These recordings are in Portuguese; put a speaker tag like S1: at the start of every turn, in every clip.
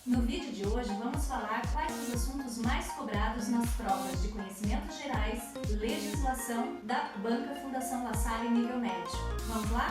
S1: No vídeo de hoje vamos falar quais os assuntos mais cobrados nas provas de conhecimentos gerais, legislação da Banca Fundação La Salle nível médio. Vamos lá?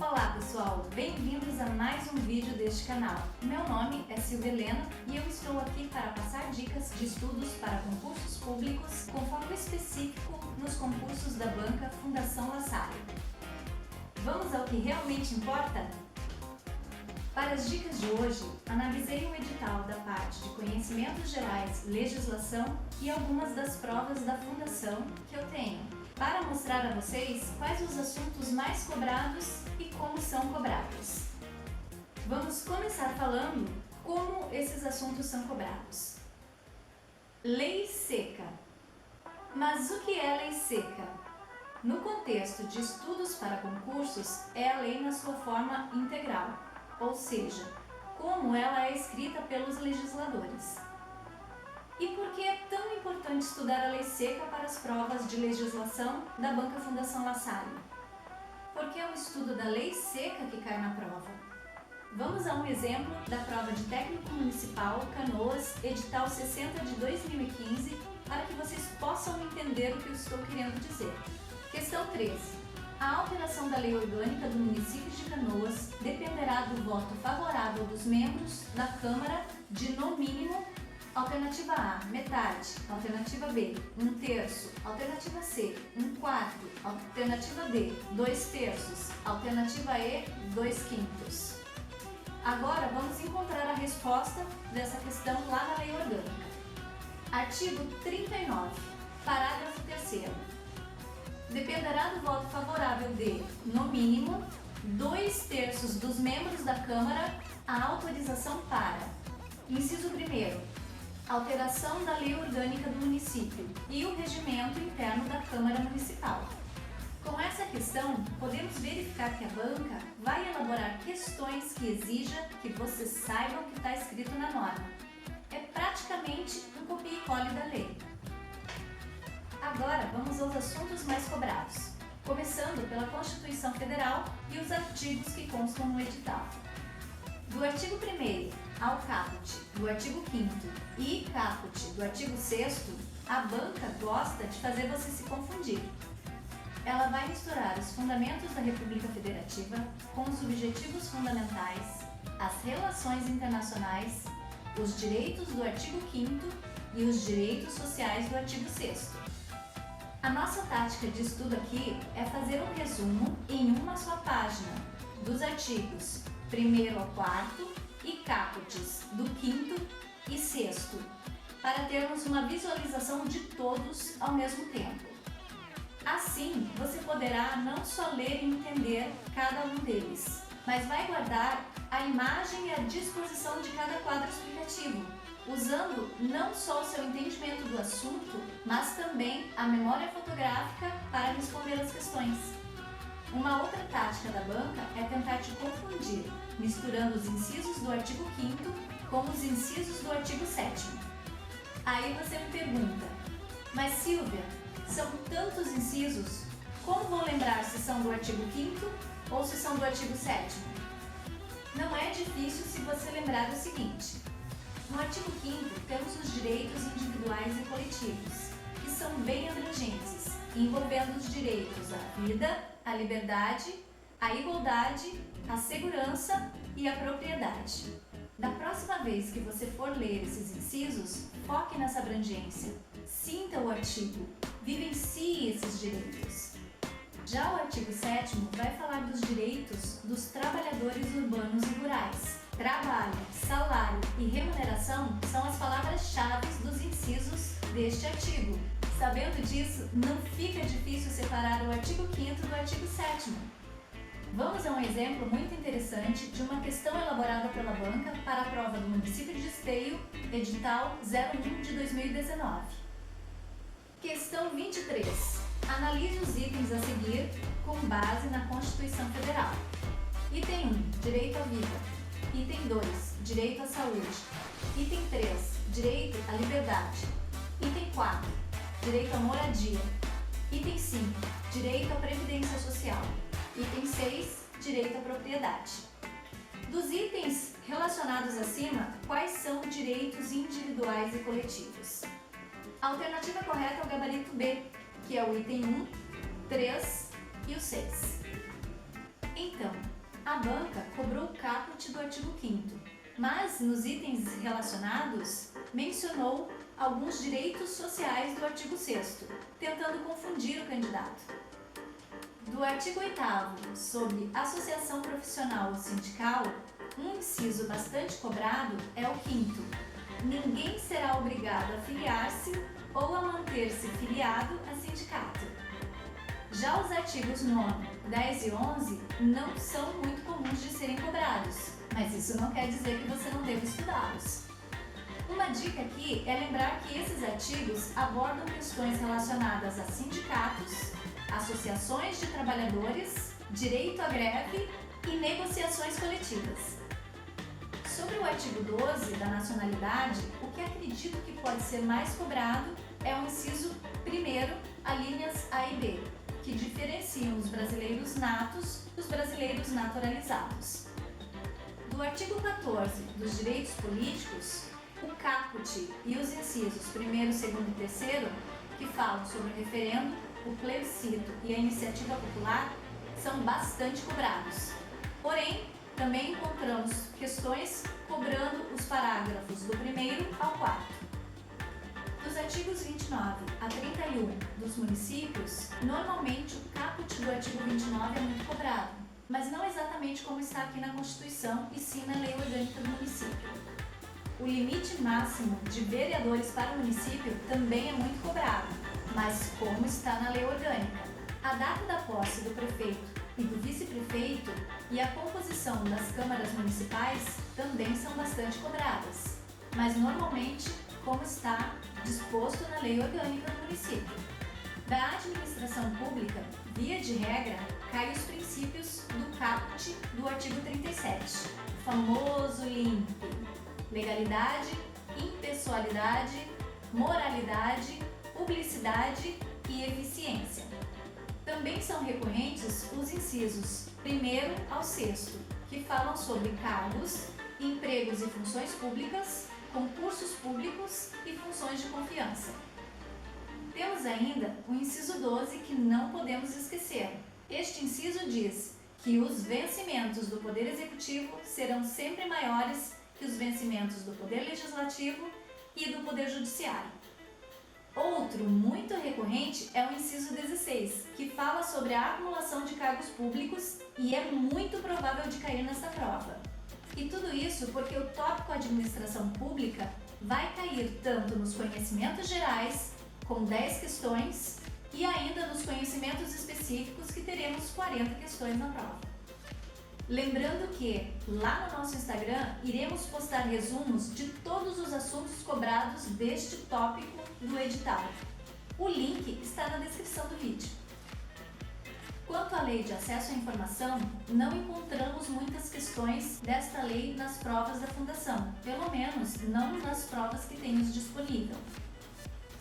S1: Olá pessoal, bem-vindos a mais um vídeo deste canal. Meu nome é Silvia Helena e eu estou aqui para passar dicas de estudos para concursos públicos com foco específico nos concursos da Banca Fundação La Salle. Vamos ao que realmente importa? Para as dicas de hoje, analisei o edital da parte de Conhecimentos Gerais, Legislação e algumas das provas da Fundação que eu tenho, para mostrar a vocês quais os assuntos mais cobrados e como são cobrados. Vamos começar falando como esses assuntos são cobrados. Lei seca. Mas o que é lei seca? No contexto de estudos para concursos, é a lei na sua forma integral, ou seja, como ela é escrita pelos legisladores. E por que é tão importante estudar a lei seca para as provas de legislação da Banca Fundação La Salle? Porque é o estudo da lei seca que cai na prova. Vamos a um exemplo da prova de técnico municipal Canoas, edital 60 de 2015, para que vocês possam entender o que eu estou querendo dizer. Questão 13. A alteração da lei orgânica do município de Canoas dependerá do voto favorável dos membros da Câmara de, no mínimo, alternativa A, metade, alternativa B, 1/3, alternativa C, 1/4, alternativa D, 2/3, alternativa E, 2/5. Agora vamos encontrar a resposta dessa questão lá na lei orgânica. Artigo 39, parágrafo 3º. Dependerá do voto favorável de, no mínimo, 2/3 dos membros da Câmara a autorização para: inciso 1º, alteração da lei orgânica do município e o regimento interno da Câmara Municipal. Com essa questão, podemos verificar que a banca vai elaborar questões que exijam que vocês saibam o que está escrito na norma. É praticamente um copia e cole da lei. Agora vamos aos assuntos mais cobrados, começando pela Constituição Federal e os artigos que constam no edital. Do artigo 1º ao caput do artigo 5º e caput do artigo 6º, a banca gosta de fazer você se confundir. Ela vai misturar os fundamentos da República Federativa com os objetivos fundamentais, as relações internacionais, os direitos do artigo 5º e os direitos sociais do artigo 6º. A nossa tática de estudo aqui é fazer um resumo em uma só página dos artigos 1º ao 4º e caputs do 5º e 6º, para termos uma visualização de todos ao mesmo tempo. Assim, você poderá não só ler e entender cada um deles, mas vai guardar a imagem e a disposição de cada quadro explicativo, usando não só o seu entendimento do assunto, mas também a memória fotográfica para responder as questões. Uma outra tática da banca é tentar te confundir, misturando os incisos do artigo 5º com os incisos do artigo 7º. Aí você me pergunta, mas Silvia, são tantos incisos, como vou lembrar se são do artigo 5º ou se são do artigo 7º? Não é difícil se você lembrar o seguinte. No artigo 5º temos os direitos individuais e coletivos, que são bem abrangentes, envolvendo os direitos à vida, à liberdade, à igualdade, à segurança e à propriedade. Da próxima vez que você for ler esses incisos, foque nessa abrangência, sinta o artigo, vivencie esses direitos. Já o artigo 7º vai falar dos direitos dos trabalhadores urbanos e rurais. Trabalho, salário e remuneração são as palavras-chave dos incisos deste artigo. Sabendo disso, não fica difícil separar o artigo 5º do artigo 7º. Vamos a um exemplo muito interessante de uma questão elaborada pela banca para a prova do município de Esteio, edital 01 de 2019. Questão 23. Analise os itens a seguir com base na Constituição Federal. Item 1. Direito à vida. Item 2. Direito à saúde. Item 3. Direito à liberdade. Item 4. Direito à moradia. Item 5. direito à previdência social. Item 6, direito à propriedade. Dos itens relacionados acima, quais são direitos individuais e coletivos? A alternativa correta é o gabarito B, que é o item 1, 3 e o 6. Então, a banca cobrou o caput do artigo 5º, mas nos itens relacionados mencionou alguns direitos sociais do artigo 6º, tentando confundir o candidato. Do artigo 8º, sobre associação profissional ou sindical, um inciso bastante cobrado é o 5º. Ninguém será obrigado a filiar-se ou a manter-se filiado a sindicato. Já os artigos 9, 10 e 11 não são muito comuns de serem cobrados, mas isso não quer dizer que você não deva estudá-los. Uma dica aqui é lembrar que esses artigos abordam questões relacionadas a sindicatos, associações de trabalhadores, direito à greve e negociações coletivas. Sobre o artigo 12 da nacionalidade, o que acredito que pode ser mais cobrado é o inciso 1º, alíneas A e B, que diferenciam os brasileiros natos dos brasileiros naturalizados. Do artigo 14 dos direitos políticos, o caput e os incisos 1º, 2º e 3º, que falam sobre o referendo, o plebiscito e a iniciativa popular, são bastante cobrados. Porém, também encontramos questões cobrando os parágrafos do 1º ao 4º. Dos artigos 29 a 31 dos municípios, normalmente o caput do artigo 29 é muito cobrado, mas não exatamente como está aqui na Constituição e sim na Lei Orgânica do município. O limite máximo de vereadores para o município também é muito cobrado, mas como está na Lei Orgânica. A data da posse do prefeito e do vice-prefeito e a composição das câmaras municipais também são bastante cobradas, mas normalmente como está disposto na Lei Orgânica do município. Da administração pública, via de regra, caem os princípios do caput do artigo 37, o famoso LIMP: legalidade, impessoalidade, moralidade, publicidade e eficiência. Também são recorrentes os incisos 1º ao 6º, que falam sobre cargos, empregos e funções públicas, concursos públicos e funções de confiança. Temos ainda o inciso 12 que não podemos esquecer. Este inciso diz que os vencimentos do Poder Executivo serão sempre maiores que os vencimentos do Poder Legislativo e do Poder Judiciário. Outro muito recorrente é o inciso 16, que fala sobre a acumulação de cargos públicos e é muito provável de cair nessa prova. E tudo isso porque o tópico administração pública vai cair tanto nos conhecimentos gerais, com 10 questões, e ainda nos conhecimentos específicos, que teremos 40 questões na prova. Lembrando que, lá no nosso Instagram, iremos postar resumos de todos os assuntos cobrados deste tópico do edital. O link está na descrição do vídeo. Quanto à Lei de Acesso à Informação, não encontramos muitas questões desta lei nas provas da Fundação, pelo menos não nas provas que temos disponível.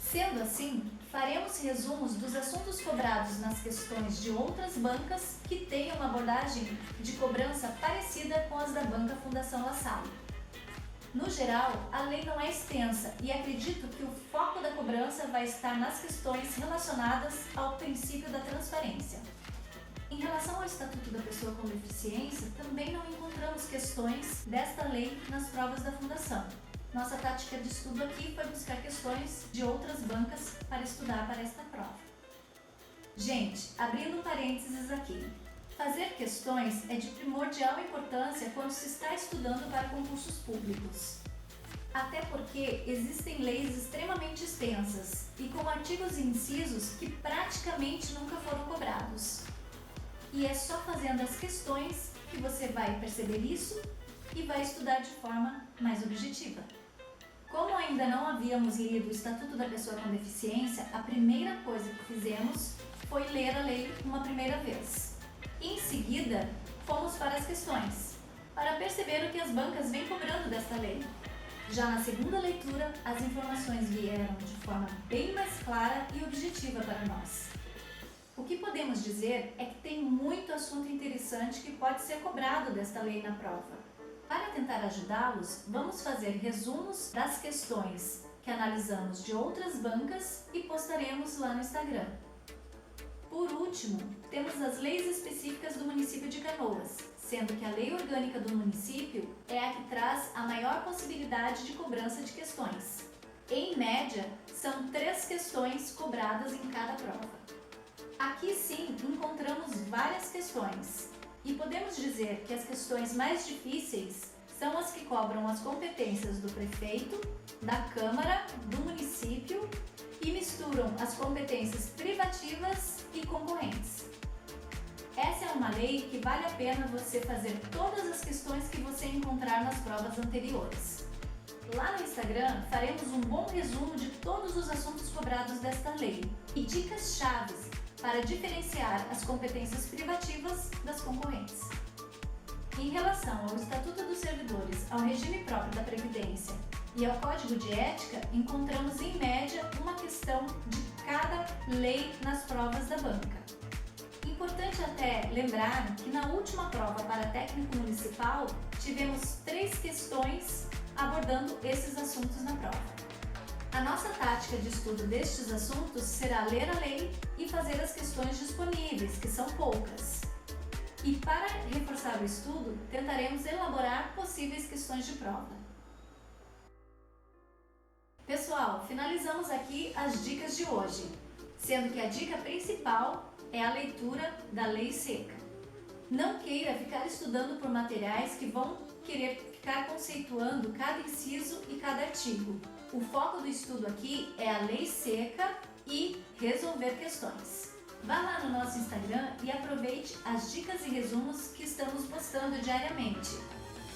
S1: Sendo assim, faremos resumos dos assuntos cobrados nas questões de outras bancas que tenham uma abordagem de cobrança parecida com as da banca Fundação La Salle. No geral, a lei não é extensa e acredito que o foco da cobrança vai estar nas questões relacionadas ao princípio da transparência. Em relação ao Estatuto da Pessoa com Deficiência, também não encontramos questões desta lei nas provas da Fundação. Nossa tática de estudo aqui foi buscar questões de outras bancas para estudar para esta prova. Gente, abrindo parênteses aqui, fazer questões é de primordial importância quando se está estudando para concursos públicos. Até porque existem leis extremamente extensas e com artigos e incisos que praticamente nunca foram cobrados. E é só fazendo as questões que você vai perceber isso e vai estudar de forma mais objetiva. Como ainda não havíamos lido o Estatuto da Pessoa com Deficiência, a primeira coisa que fizemos foi ler a lei uma primeira vez. Em seguida, fomos para as questões, para perceber o que as bancas vêm cobrando desta lei. Já na segunda leitura, as informações vieram de forma bem mais clara e objetiva para nós. O que podemos dizer é que tem muito assunto interessante que pode ser cobrado desta lei na prova. Para tentar ajudá-los, vamos fazer resumos das questões que analisamos de outras bancas e postaremos lá no Instagram. Por último, temos as leis específicas do município de Canoas, sendo que a lei orgânica do município é a que traz a maior possibilidade de cobrança de questões. Em média, são 3 questões cobradas em cada prova. Aqui sim encontramos várias questões e podemos dizer que as questões mais difíceis são as que cobram as competências do prefeito, da Câmara, do município e misturam as competências privativas e concorrentes. Essa é uma lei que vale a pena você fazer todas as questões que você encontrar nas provas anteriores. Lá no Instagram faremos um bom resumo de todos os assuntos cobrados desta lei e dicas chaves para diferenciar as competências privativas das concorrentes. Em relação ao Estatuto dos Servidores, ao regime próprio da Previdência e ao Código de Ética, encontramos em média uma questão de cada lei nas provas da banca. Importante até lembrar que na última prova para técnico municipal tivemos 3 questões abordando esses assuntos na prova. A nossa tática de estudo destes assuntos será ler a lei e fazer as questões disponíveis, que são poucas. E para reforçar o estudo, tentaremos elaborar possíveis questões de prova. Pessoal, finalizamos aqui as dicas de hoje, sendo que a dica principal é a leitura da lei seca. Não queira ficar estudando por materiais que vão querer ficar conceituando cada inciso e cada artigo. O foco do estudo aqui é a lei seca e resolver questões. Vá lá no nosso Instagram e aproveite as dicas e resumos que estamos postando diariamente.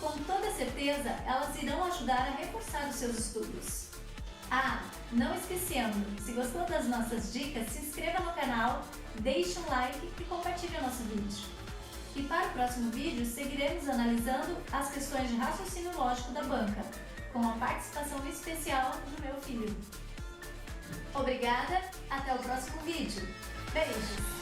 S1: Com toda certeza, elas irão ajudar a reforçar os seus estudos. Ah, não esquecendo, se gostou das nossas dicas, se inscreva no canal, deixe um like e compartilhe o nosso vídeo. E para o próximo vídeo, seguiremos analisando as questões de raciocínio lógico da banca, com a participação especial do meu filho. Obrigada, até o próximo vídeo. Beijos!